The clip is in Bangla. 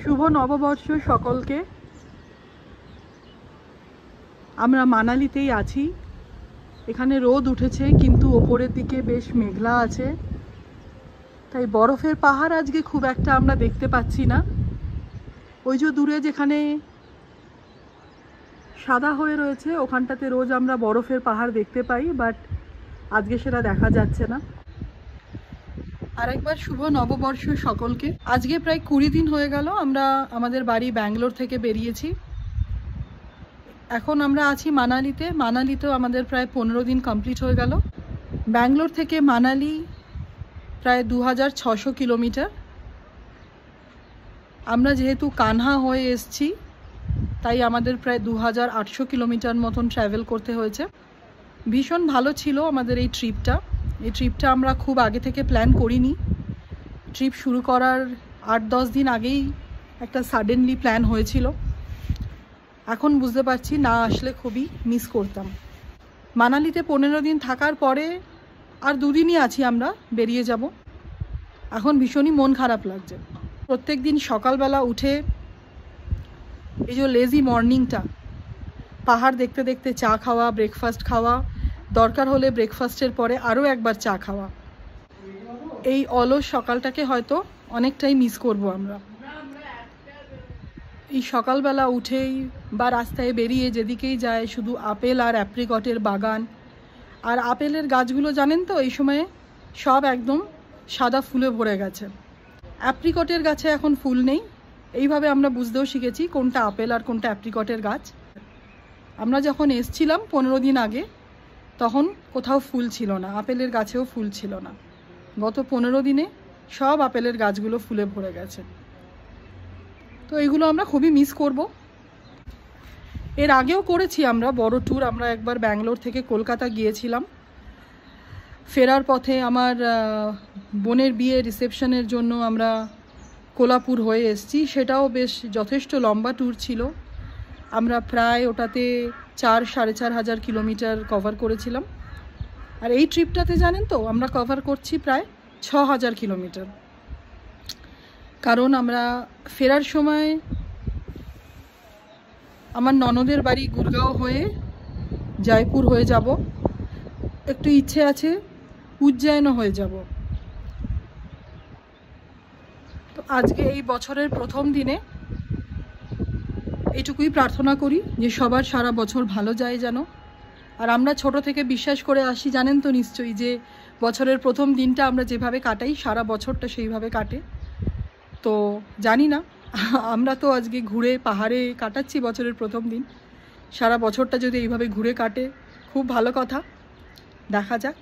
শুভ নববর্ষ সকলকে। আমরা মানালিতেই আছি। এখানে রোদ উঠেছে কিন্তু ওপরের দিকে বেশ মেঘলা আছে, তাই বরফের পাহাড় আজকে খুব একটা আমরা দেখতে পাচ্ছি না। ওই যে দূরে যেখানে সাদা হয়ে রয়েছে ওখানটাতে রোজ আমরা বরফের পাহাড় দেখতে পাই, বাট আজকে সেটা দেখা যাচ্ছে না। আরেকবার শুভ নববর্ষ সকলকে। আজকে প্রায় 20 দিন হয়ে গেল আমরা আমাদের বাড়ি ব্যাঙ্গালোর থেকে বেরিয়েছি। এখন আমরা আছি মানালিতে। মানালিতেও আমাদের প্রায় 15 দিন কমপ্লিট হয়ে গেল। ব্যাঙ্গালোর থেকে মানালি প্রায় 2600 কিলোমিটার। আমরা যেহেতু কানহা হয়ে এসছি তাই আমাদের প্রায় 2800 কিলোমিটার মতন ট্রাভেল করতে হয়েছে। ভীষণ ভালো ছিল আমাদের এই ট্রিপটা। আমরা খুব আগে থেকে প্ল্যান করিনি। ট্রিপ শুরু করার 8-10 দিন আগেই একটা সাডেনলি প্ল্যান হয়েছিল। এখন বুঝতে পারছি না আসলে খুবই মিস করতাম। মানালিতে 15 দিন থাকার পরে আর 2 দিনই আছি, আমরা বেরিয়ে যাব। এখন ভীষণই মন খারাপ লাগছে। প্রত্যেক দিন সকালবেলা উঠে এই যে লেজি মর্নিংটা, পাহাড় দেখতে দেখতে চা খাওয়া, ব্রেকফাস্ট খাওয়া, দরকার হলে ব্রেকফাস্টের পরে আরও একবার চা খাওয়া, এই অলস সকালটাকে হয়তো অনেকটাই মিস করব আমরা। এই সকালবেলা উঠেই বা রাস্তায় বেরিয়ে যেদিকেই যায় শুধু আপেল আর অ্যাপ্রিকটের বাগান। আর আপেলের গাছগুলো জানেন তো এই সময়ে সব একদম সাদা ফুলে ভরে গেছে। অ্যাপ্রিকটের গাছে এখন ফুল নেই। এইভাবে আমরা বুঝতেও শিখেছি কোনটা আপেল আর কোনটা অ্যাপ্রিকটের গাছ। আমরা যখন এসছিলাম 15 দিন আগে তখন কোথাও ফুল ছিল না, আপেলের গাছেও ফুল ছিল না। গত 15 দিনে সব আপেলের গাছগুলো ফুলে ভরে গেছে। তো এইগুলো আমরা খুবই মিস করব। এর আগেও করেছি আমরা বড় ট্যুর। আমরা একবার ব্যাঙ্গালোর থেকে কলকাতা গিয়েছিলাম। ফেরার পথে আমার বোনের বিয়ে রিসেপশনের জন্য আমরা কোলাপুর হয়ে এসেছি। সেটাও বেশ যথেষ্ট লম্বা ট্যুর ছিল। আমরা প্রায় ওটাতে 4-4.5 হাজার কিলোমিটার কভার করেছিলাম। আর এই ট্রিপটাতে জানেন তো আমরা কভার করছি প্রায় 6000 কিলোমিটার। কারণ আমরা ফেরার সময় আমার ননদের বাড়ি গুরগাঁও হয়ে জয়পুর হয়ে যাব, একটু ইচ্ছে আছে উজ্জয়নও হয়ে যাব। তো আজকে এই বছরের প্রথম দিনে এইটুকুই প্রার্থনা করি যে সবার সারা বছর ভালো যায় যেন। আর আমরা ছোট থেকে বিশ্বাস করে আসি জানেন তো নিশ্চয়ই, যে বছরের প্রথম দিনটা আমরা যেভাবে কাটাই সারা বছরটা সেইভাবে কাটে। তো জানি না, আমরা তো আজকে ঘুরে পাহাড়ে কাটাচ্ছি বছরের প্রথম দিন। সারা বছরটা যদি এইভাবে ঘুরে কাটে খুব ভালো কথা। দেখা যাক।